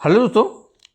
Hello दोस्तों,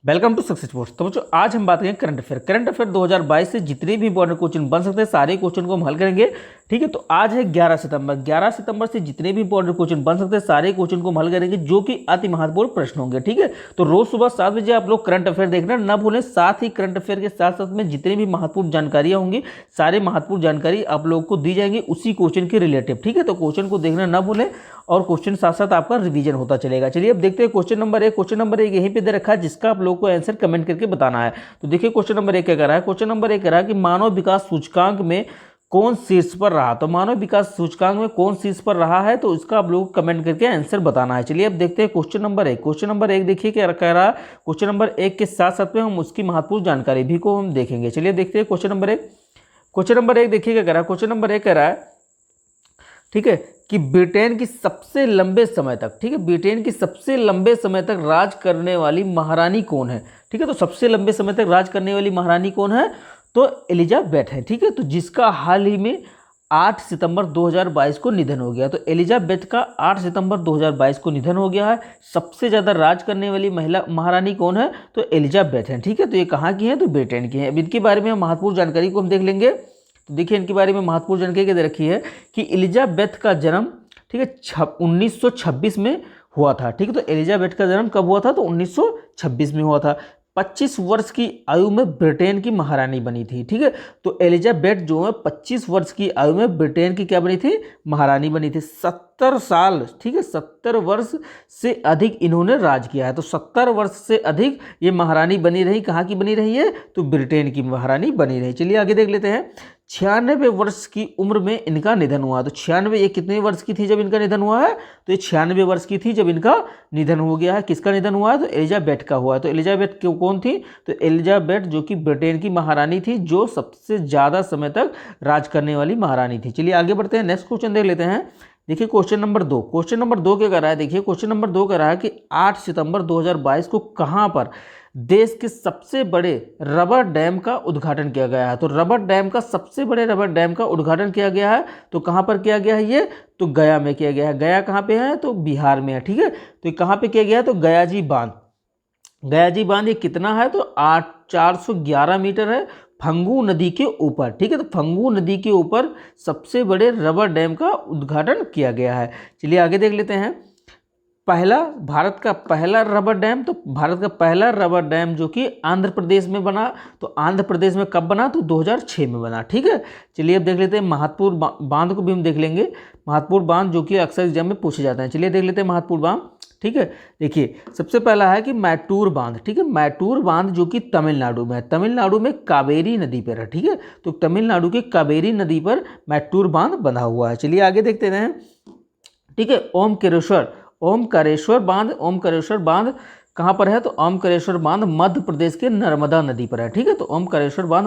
welcome to success force. तो बच्चों आज हम बात करेंगे करंट अफेयर 2022 से जितने भी इंपॉर्टेंट क्वेश्चन बन सकते हैं सारे क्वेश्चन को हम हल करेंगे। ठीक है, तो आज है 11 सितंबर। 11 सितंबर से जितने भी इंपॉर्टेंट क्वेश्चन बन सकते हैं सारे क्वेश्चन को हम हल करेंगे, जो कि अति महत्वपूर्ण प्रश्न होंगे। ठीक है, तो रोज सुबह 7 बजे आप लोग करंट अफेयर देखना ना भूलें। साथ ही करंट अफेयर के साथ साथ में जितनी भी महत्वपूर्ण जानकारियां होंगी सारे महत्वपूर्ण जानकारी आप लोगों को दी जाएंगी उसी क्वेश्चन के रिलेटिव। ठीक है, तो क्वेश्चन को देखना ना भूलें और क्वेश्चन साथ साथ आपका रिवीजन होता चलेगा। चलिए अब देखते हैं क्वेश्चन नंबर 1। क्वेश्चन नंबर 1 यहीं पे दे रखा है, जिसका आप लोगों को आंसर कमेंट करके बताना है। तो देखिए क्वेश्चन नंबर 1 क्या कह रहा है। क्वेश्चन नंबर 1 कह रहा है कि मानव विकास सूचकांक में कौन शीर्ष पर रहा। तो मानव विकास सूचकांक में कौन शीर्ष पर रहा है, तो इसका आप लोगों को कमेंट करके आंसर बताना है। चलिए अब देखते हैं क्वेश्चन नंबर 1। क्वेश्चन नंबर 1 देखिए क्या कह रहा है। क्वेश्चन नंबर 1 के साथ साथ में हम उसकी महत्वपूर्ण जानकारी भी को हम देखेंगे। चलिए देखते हैं क्वेश्चन नंबर 1। क्वेश्चन नंबर 1 देखिए क्या कह रहा है। क्वेश्चन नंबर 1 कह रहा है, ठीक है, कि ब्रिटेन की सबसे लंबे समय तक, ठीक है, ब्रिटेन की सबसे लंबे समय तक राज करने वाली महारानी कौन है। ठीक है, तो सबसे लंबे समय तक राज करने वाली महारानी कौन है, तो एलिजाबेथ है। ठीक है, तो जिसका हाल ही में 8 सितंबर 2022 को निधन हो गया। तो एलिजाबेथ का 8 सितंबर 2022 को निधन हो गया है। सबसे ज़्यादा राज करने वाली महिला महारानी कौन है, तो एलिजाबेथ है। ठीक है, तो ये कहाँ की है, तो ब्रिटेन की है। अब इनके बारे में महत्वपूर्ण जानकारी को हम देख लेंगे। तो देखिए इनके बारे में महत्वपूर्ण जानकारी क्या दे रखी है कि एलिजाबेथ का जन्म, ठीक है, 1926 में हुआ था। ठीक है, तो एलिजाबेथ का जन्म कब हुआ था, तो 1926 में हुआ था। 25 वर्ष की आयु में ब्रिटेन की महारानी बनी थी। ठीक है, तो एलिजाबेथ जो है 25 वर्ष की आयु में ब्रिटेन की क्या बनी थी, महारानी बनी थी। 70 साल, ठीक है, 70 वर्ष से अधिक इन्होंने राज किया है। तो 70 वर्ष से अधिक ये महारानी बनी रही। कहाँ की बनी रही है, तो ब्रिटेन की महारानी बनी रही। चलिए आगे देख लेते हैं। 96 वर्ष की उम्र में इनका निधन हुआ। तो 96, ये कितने वर्ष की थी जब इनका निधन हुआ है, तो ये 96 वर्ष की थी जब इनका निधन हो गया है। किसका निधन हुआ है, तो एलिजाबेथ का हुआ है। तो एलिजाबेथ कौन थी, तो एलिजाबेथ जो कि ब्रिटेन की महारानी थी, जो सबसे ज़्यादा समय तक राज करने वाली महारानी थी। चलिए आगे बढ़ते हैं, नेक्स्ट क्वेश्चन देख लेते हैं। देखिए क्वेश्चन नंबर 2। क्वेश्चन नंबर 2 क्या कर रहा है, देखिए क्वेश्चन नंबर 2 कह रहा है कि 8 सितंबर 2022 को कहाँ पर देश के सबसे बड़े रबर डैम का उद्घाटन किया गया है। तो रबर डैम का, सबसे बड़े रबर डैम का उद्घाटन किया गया है, तो कहाँ पर किया गया है ये, तो गया में किया गया है। गया कहाँ पे है, तो बिहार में है। ठीक है, तो कहाँ पे किया गया है, तो गयाजी बांध। गयाजी बांध ये कितना है, तो 411 मीटर है, फंगू नदी के ऊपर। ठीक है, तो फंगू नदी के ऊपर सबसे बड़े रबर डैम का उद्घाटन किया गया है। चलिए आगे देख लेते हैं। पहला, भारत का पहला रबर डैम, तो भारत का पहला रबर डैम जो कि आंध्र प्रदेश में बना। तो आंध्र प्रदेश में कब बना, तो 2006 में बना। ठीक है, चलिए अब देख लेते हैं महत्वपूर्ण बांध को भी हम देख लेंगे। महत्वपूर्ण बांध जो कि अक्सर एग्जाम में पूछे जाते हैं। चलिए देख लेते हैं महत्वपूर्ण बांध। ठीक है, देखिए सबसे पहला है कि मैटूर बांध। ठीक है, मैटूर बांध जो कि तमिलनाडु में है। तमिलनाडु में कावेरी नदी पर है। ठीक है, तो तमिलनाडु की कावेरी नदी पर मैटूर बांध बना हुआ है। चलिए आगे देखते हैं। ठीक है, ओमकारेश्वर बांध। ओमकारेश्वर बांध कहाँ पर है, तो ओमकारेश्वर बांध मध्य प्रदेश के नर्मदा नदी पर है। ठीक है, तो ओमकारेश्वर बांध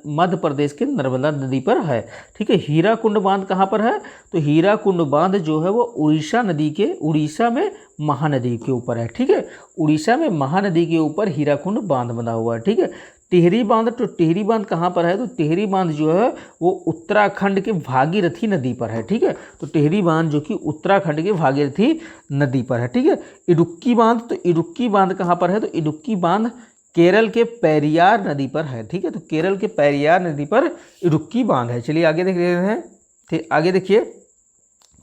मध्य प्रदेश के नर्मदा नदी पर है। ठीक है, हीराकुंड बांध कहाँ पर है, तो हीराकुंड बांध जो है वो उड़ीसा में महानदी के ऊपर है। ठीक है, उड़ीसा में महानदी के ऊपर हीराकुंड बांध बना हुआ है। ठीक है, टिहरी बांध, तो टिहरी बांध कहाँ पर है, तो टिहरी बांध जो है वो उत्तराखंड के भागीरथी नदी पर है। ठीक है, तो टिहरी बांध जो कि उत्तराखंड के भागीरथी नदी पर है। ठीक है, इडुक्की बांध, तो इडुक्की बांध कहाँ पर है, तो इडुक्की बांध केरल के पेरियार नदी पर है। ठीक है, तो केरल के पेरियार नदी पर इडुक्की बांध है। चलिए आगे देख रहे हैं। ठीक, आगे देखिए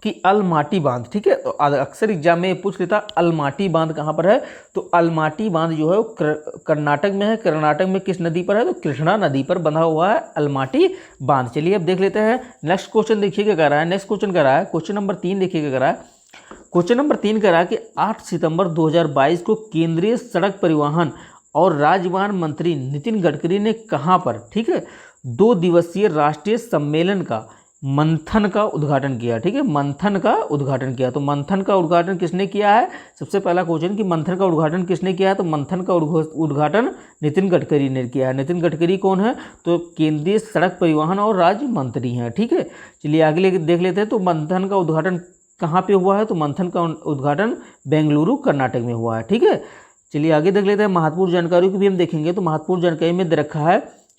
कि अलमाटी बांध। ठीक है, तो अक्सर एग्जाम में पूछ लेता अलमाटी बांध कहाँ पर है, तो अलमाटी बांध जो है वो कर्नाटक में है। कर्नाटक में किस नदी पर है, तो कृष्णा नदी पर बंधा हुआ है अलमाटी बांध। चलिए अब देख लेते हैं नेक्स्ट क्वेश्चन। देखिए क्या कर रहा है, नेक्स्ट क्वेश्चन कर रहा है क्वेश्चन नंबर 3। देखिए क्या कर रहा है। क्वेश्चन नंबर 3 कह रहा है कि 8 सितंबर 2022 को केंद्रीय सड़क परिवहन और राजमार्ग मंत्री नितिन गडकरी ने कहाँ पर, ठीक है, 2 दिवसीय राष्ट्रीय सम्मेलन का मंथन का उद्घाटन किया। ठीक है, मंथन का उद्घाटन किया। तो मंथन का उद्घाटन किसने किया है, सबसे पहला क्वेश्चन कि मंथन का उद्घाटन किसने किया है, तो मंथन का उद्घाटन नितिन गडकरी ने किया है। नितिन गडकरी कौन है, तो केंद्रीय सड़क परिवहन और राज्य मंत्री हैं। ठीक है, चलिए आगे देख लेते हैं। तो मंथन का उद्घाटन कहाँ पे हुआ है, तो मंथन का उद्घाटन बेंगलुरु कर्नाटक में हुआ है। ठीक है, चलिए आगे देख लेते हैं। महत्वपूर्ण जानकारी को भी हम देखेंगे। तो महत्वपूर्ण जानकारी में दे रखा है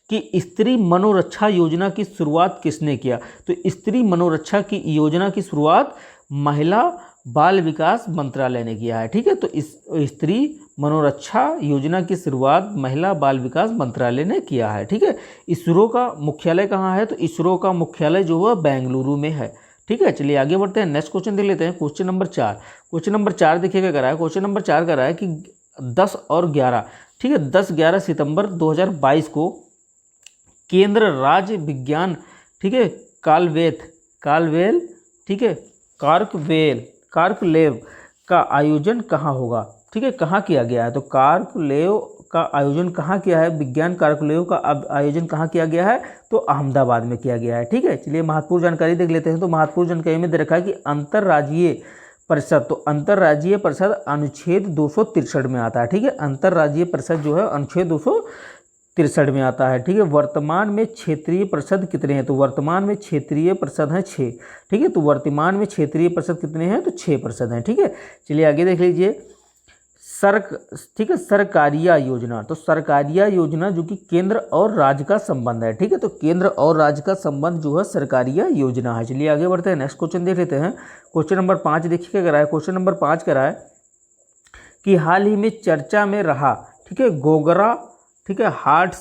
कि स्त्री मनोरक्षा योजना की शुरुआत किसने किया। तो स्त्री मनोरक्षा की योजना की शुरुआत महिला बाल विकास मंत्रालय ने किया है। ठीक है, तो इस स्त्री मनोरक्षा योजना की शुरुआत महिला बाल विकास मंत्रालय ने किया है। ठीक है, इसरो का मुख्यालय कहाँ है? तो इसरो का मुख्यालय जो है बेंगलुरु में है। ठीक है, चलिए आगे बढ़ते हैं, नेक्स्ट क्वेश्चन देख लेते हैं। क्वेश्चन नंबर 4, क्वेश्चन नंबर 4 देखिएगा करा है, क्वेश्चन नंबर 4 करा है कि 10 और 11, ठीक है, 10-11 सितंबर 2022 को केंद्र राज्य विज्ञान, ठीक है, कालवेल, ठीक है, कार्कलेव का आयोजन कहाँ होगा? ठीक है, कहाँ किया गया है? तो कार्कलेव का आयोजन कहाँ किया है? विज्ञान कार्कलेव का आयोजन कहाँ किया गया है? तो अहमदाबाद में किया गया है। ठीक है, चलिए महत्वपूर्ण जानकारी देख लेते हैं। तो महत्वपूर्ण जानकारी में दे रखा है कि अंतर्राज्यीय परिषद, तो अंतर्राज्यीय परिषद अनुच्छेद 263 में आता है। ठीक है, अंतर्राज्यीय परिषद जो है अनुच्छेद 263 में आता है। ठीक है, वर्तमान में क्षेत्रीय परिषद कितने हैं? तो वर्तमान में क्षेत्रीय परिषद हैं 6। ठीक है, तो वर्तमान में क्षेत्रीय परिषद कितने हैं? तो 6 परिषद हैं। ठीक है, चलिए आगे देख लीजिए। ठीक है, सरकारिया योजना, तो सरकारिया योजना जो कि केंद्र और राज्य का संबंध है। ठीक है, तो केंद्र और राज्य का संबंध जो है सरकारिया योजना है। चलिए आगे बढ़ते हैं, नेक्स्ट क्वेश्चन देख लेते हैं। क्वेश्चन नंबर 5 देखिए क्या करा है? क्वेश्चन नंबर 5 करा है कि हाल ही में चर्चा में रहा, ठीक है, गोगरा, ठीक है, हॉट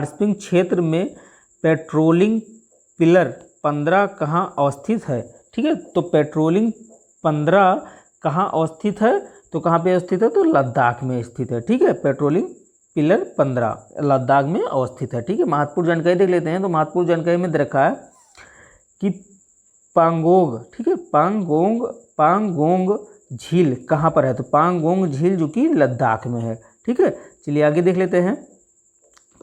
स्प्रिंग क्षेत्र में पेट्रोलिंग पिलर 15 कहाँ अवस्थित है? ठीक है, तो पेट्रोलिंग 15 कहाँ अवस्थित है? तो कहाँ पे अवस्थित है? तो लद्दाख में स्थित है। ठीक है, पेट्रोलिंग पिलर 15 लद्दाख में अवस्थित है। ठीक है, महत्वपूर्ण जानकारी देख लेते हैं। तो महत्वपूर्ण जानकारी में दे रखा है कि पांगोंग, ठीक है, पांगोंग झील कहाँ पर है? तो पांगोंग झील जो कि लद्दाख में है। ठीक है, चलिए आगे देख लेते हैं।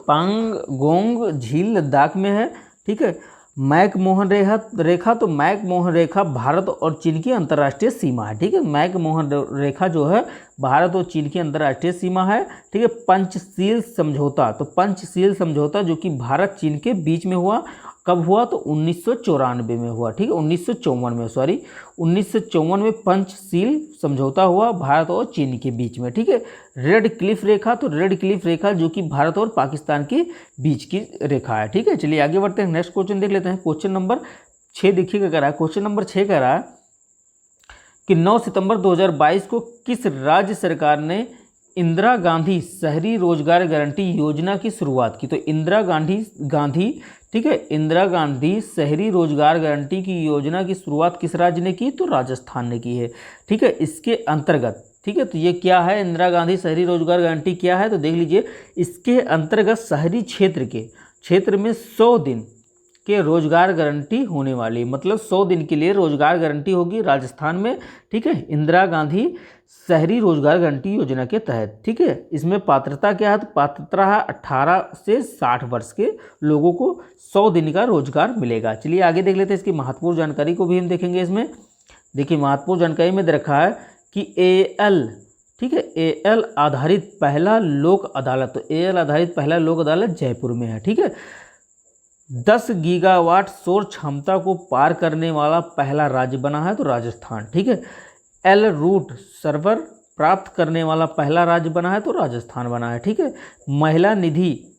पांगोंग झील लद्दाख में है। ठीक है, मैकमोहन रेखा, तो मैकमोहन रेखा भारत और चीन की अंतर्राष्ट्रीय सीमा है। ठीक है, मैकमोहन रेखा जो है भारत और चीन की अंतर्राष्ट्रीय सीमा है। ठीक है, पंचशील समझौता, तो पंचशील समझौता जो कि भारत चीन के बीच में हुआ, कब हुआ? तो 1994 में हुआ। ठीक है, 1954 में पंचशील समझौता हुआ भारत और चीन के बीच में। ठीक है, रेड क्लिफ रेखा, तो रेड क्लिफ रेखा जो कि भारत और पाकिस्तान के बीच की रेखा है। ठीक है, चलिए आगे बढ़ते हैं, नेक्स्ट क्वेश्चन देख लेते हैं। क्वेश्चन नंबर 6 देखिएगा कह रहा है, क्वेश्चन नंबर 6 कह रहा है कि 9 सितंबर 2022 को किस राज्य सरकार ने इंदिरा गांधी शहरी रोजगार गारंटी योजना की शुरुआत की? तो इंदिरा गांधी ठीक है, इंदिरा गांधी शहरी रोजगार गारंटी की योजना की शुरुआत किस राज्य ने की? तो राजस्थान ने की है। ठीक है, इसके अंतर्गत, ठीक है, तो ये क्या है? इंदिरा गांधी शहरी रोजगार गारंटी क्या है? तो देख लीजिए, इसके अंतर्गत शहरी क्षेत्र में 100 दिन के रोजगार गारंटी होने वाली, मतलब 100 दिन के लिए रोजगार गारंटी होगी राजस्थान में। ठीक है, इंदिरा गांधी शहरी रोजगार गारंटी योजना के तहत। ठीक है, इसमें पात्रता क्या है? तो पात्रता है 18 से 60 वर्ष के लोगों को 100 दिन का रोजगार मिलेगा। चलिए आगे देख लेते हैं, इसकी महत्वपूर्ण जानकारी को भी हम देखेंगे। इसमें देखिए, महत्वपूर्ण जानकारी में दे रखा है कि एएल, ठीक है, एएल आधारित पहला लोक अदालत, तो एएल आधारित पहला लोक अदालत जयपुर में है। ठीक है, 10 गीगावाट सौर क्षमता को पार करने वाला पहला राज्य बना है, तो राजस्थान। ठीक है, एल रूट सर्वर प्राप्त करने वाला पहला राज्य बना है, तो राजस्थान बना है। ठीक है, महिला निधि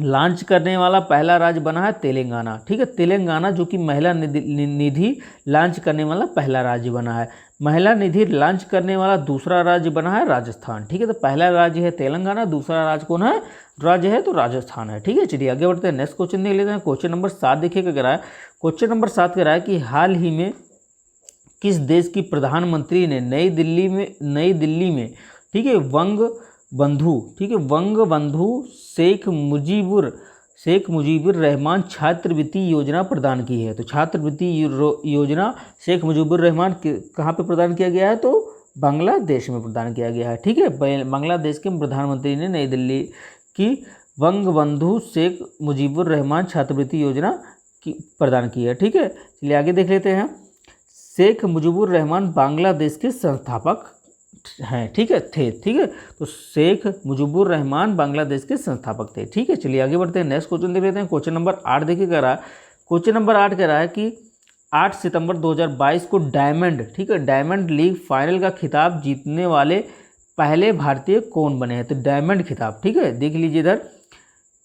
लॉन्च करने वाला पहला राज्य बना है तेलंगाना। ठीक है, तेलंगाना जो कि महिला निधि लॉन्च करने वाला पहला राज्य बना है। महिला निधि लॉन्च करने वाला दूसरा राज्य बना है राजस्थान। ठीक है, तो पहला राज्य है तेलंगाना, दूसरा राज्य कौन है? राज्य है तो राजस्थान है। ठीक है, चलिए आगे बढ़ते हैं, नेक्स्ट क्वेश्चन देख लेते हैं। क्वेश्चन नंबर 7 देखिए क्या कह रहा है? क्वेश्चन नंबर 7 कह रहा है कि हाल ही में किस देश की प्रधानमंत्री ने नई दिल्ली में ठीक है वंग बंधु शेख मुजीबुर रहमान छात्रवृत्ति योजना प्रदान की है। तो छात्रवृत्ति योजना शेख मुजीबुर रहमान कहाँ पे प्रदान किया गया है? तो बांग्लादेश में प्रदान किया गया है। ठीक है, बांग्लादेश के प्रधानमंत्री ने नई दिल्ली की वंग बंधु शेख मुजीबुर रहमान छात्रवृत्ति योजना की प्रदान की है। ठीक है, चलिए आगे देख लेते हैं। शेख मुजीबुर रहमान बांग्लादेश के संस्थापक हैं। ठीक है, ठीक है, तो शेख मुजीबुर रहमान बांग्लादेश के संस्थापक थे। ठीक है, चलिए आगे बढ़ते हैं, नेक्स्ट क्वेश्चन देख लेते हैं। क्वेश्चन नंबर 8 देखिए कह रहा है, क्वेश्चन नंबर 8 कह रहा है कि 8 सितंबर 2022 को डायमंड, ठीक है, डायमंड लीग फाइनल का खिताब जीतने वाले पहले भारतीय कौन बने हैं? तो डायमंड खिताब, ठीक है, देख लीजिए इधर,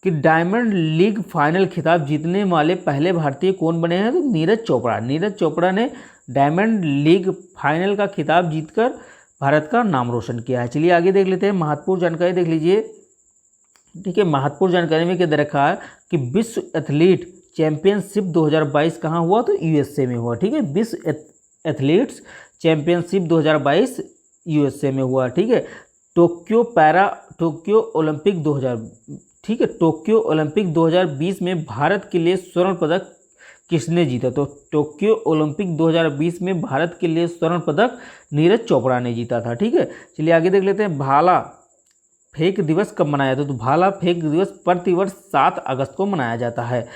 कि डायमंड लीग फाइनल खिताब जीतने वाले पहले भारतीय कौन बने हैं? तो नीरज चोपड़ा। नीरज चोपड़ा ने डायमंड लीग फाइनल का खिताब जीतकर भारत का नाम रोशन किया है। चलिए आगे देख लेते हैं, महत्वपूर्ण जानकारी देख लीजिए। ठीक है, महत्वपूर्ण जानकारी में क्या दे रखा है कि विश्व एथलीट चैंपियनशिप 2022 कहाँ हुआ? तो यूएसए में हुआ। ठीक है, विश्व एथलीट्स चैंपियनशिप 2022 यूएसए में हुआ। ठीक है, टोक्यो ओलंपिक 2000, ठीक है, टोक्यो ओलंपिक 2020 में भारत के लिए स्वर्ण पदक किसने जीता? तो टोक्यो ओलंपिक 2020 में भारत के लिए स्वर्ण पदक नीरज चोपड़ा ने जीता था। ठीक है, चलिए आगे देख लेते हैं, भाला फेंक दिवस कब मनाया जाता है? तो भाला फेंक दिवस प्रतिवर्ष 7 अगस्त को मनाया जाता है।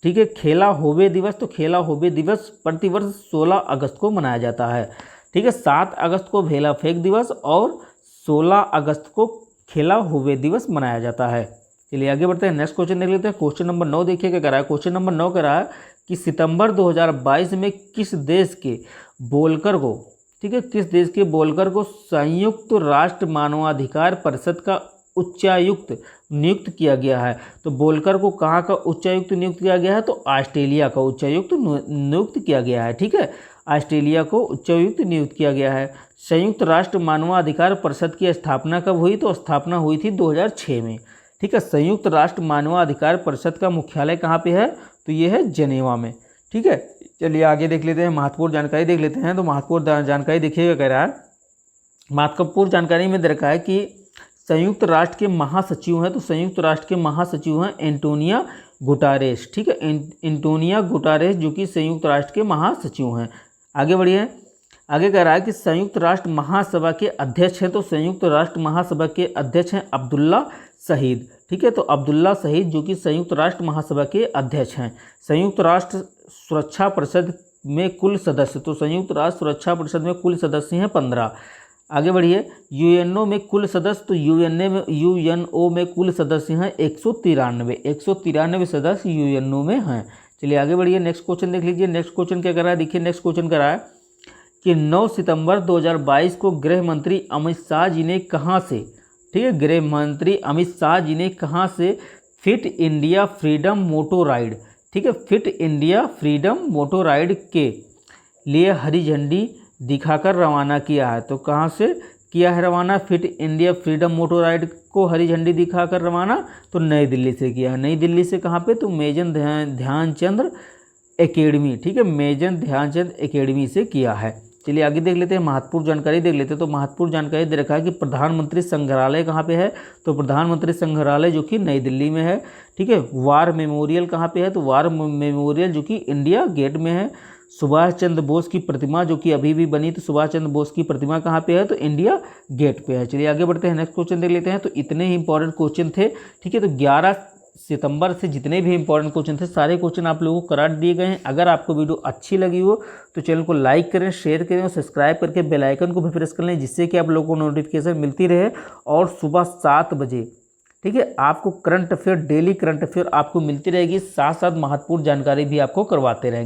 ठीक है, खेला होबे दिवस, तो खेला होबे दिवस प्रतिवर्ष 16 अगस्त को मनाया जाता है। ठीक है, 7 अगस्त को भेला फेंक दिवस और 16 अगस्त को खेला होबे दिवस मनाया जाता है। चलिए आगे बढ़ते हैं, नेक्स्ट क्वेश्चन देख लेते हैं। क्वेश्चन नंबर 9 देखिए क्या कह रहा है। क्वेश्चन नंबर 9 कह रहा है कि सितंबर 2022 में किस देश के बोलकर को, ठीक है, किस देश के बोलकर को संयुक्त राष्ट्र मानवाधिकार परिषद का उच्चायुक्त नियुक्त किया गया है? तो बोलकर को कहाँ का उच्चायुक्त नियुक्त किया गया है? तो ऑस्ट्रेलिया का उच्चायुक्त नियुक्त किया गया है। ठीक है, ऑस्ट्रेलिया को उच्चायुक्त नियुक्त किया गया है। संयुक्त राष्ट्र मानवाधिकार परिषद की स्थापना कब हुई? तो स्थापना हुई थी 2006 में। ठीक है, संयुक्त राष्ट्र मानवाधिकार परिषद का मुख्यालय कहाँ पे है? तो ये है जनेवा में। ठीक है, चलिए आगे देख लेते हैं, महत्वपूर्ण जानकारी देख लेते हैं। तो महत्वपूर्ण जानकारी देखिएगा कह रहा है, महत्वपूर्ण जानकारी में दे रखा है कि संयुक्त राष्ट्र के महासचिव हैं, तो संयुक्त राष्ट्र के महासचिव हैं एंटोनिया गुटारेस। ठीक है, एंटोनिया गुटारेस जो कि संयुक्त राष्ट्र के महासचिव हैं। आगे बढ़िए, आगे कह रहा है कि संयुक्त राष्ट्र महासभा के अध्यक्ष हैं, तो संयुक्त राष्ट्र महासभा के अध्यक्ष हैं अब्दुल्ला शहीद। ठीक है, तो अब्दुल्ला शहीद जो कि संयुक्त राष्ट्र महासभा के अध्यक्ष हैं। संयुक्त राष्ट्र सुरक्षा परिषद में कुल सदस्य, तो संयुक्त राष्ट्र सुरक्षा परिषद में कुल सदस्य हैं 15। आगे बढ़िए, यूएनओ में कुल सदस्य, तो यूएनओ में कुल सदस्य हैं 193 सदस्य यूएनओ में हैं। चलिए आगे बढ़िए, नेक्स्ट क्वेश्चन देख लीजिए। नेक्स्ट क्वेश्चन क्या कर रहा है, देखिए नेक्स्ट क्वेश्चन कर रहा है कि 9 सितंबर 2022 को गृह मंत्री अमित शाह जी ने कहाँ से, ठीक है, गृह मंत्री अमित शाह जी ने कहाँ से फिट इंडिया फ्रीडम मोटो राइड, ठीक है, फिट इंडिया फ्रीडम मोटो राइड के लिए हरी झंडी दिखाकर रवाना किया है? तो कहाँ से किया है रवाना फिट इंडिया फ्रीडम मोटो राइड को हरी झंडी दिखाकर रवाना? तो नई दिल्ली से किया है। नई दिल्ली से कहाँ पे? तो मेजर ध्यानचंद एकेडमी। ठीक है, मेजर ध्यानचंद एकेडमी से किया है। चलिए आगे देख लेते हैं, महत्वपूर्ण जानकारी देख लेते हैं। तो महत्वपूर्ण जानकारी दे रखा है कि प्रधानमंत्री संग्रहालय कहाँ पे है? तो प्रधानमंत्री संग्रहालय जो कि नई दिल्ली में है। ठीक है, वार मेमोरियल कहाँ पे है? तो वार मेमोरियल जो कि इंडिया गेट में है। सुभाष चंद्र बोस की प्रतिमा जो कि अभी भी बनी, तो सुभाष चंद्र बोस की प्रतिमा कहाँ पे है? तो इंडिया गेट पे है। चलिए आगे बढ़ते हैं, नेक्स्ट क्वेश्चन देख लेते हैं। तो इतने ही इंपॉर्टेंट क्वेश्चन थे। ठीक है, तो 11 सितंबर से जितने भी इंपॉर्टेंट क्वेश्चन थे सारे क्वेश्चन आप लोगों को करा दिए गए हैं। अगर आपको वीडियो अच्छी लगी हो तो चैनल को लाइक करें, शेयर करें और सब्सक्राइब करके बेल आइकन को भी प्रेस कर लें, जिससे कि आप लोगों को नोटिफिकेशन मिलती रहे। और सुबह 7 बजे, ठीक है, आपको current affair, daily current affair आपको मिलती रहेगी, साथ साथ महत्वपूर्ण जानकारी भी आपको करवाते रहेंगे।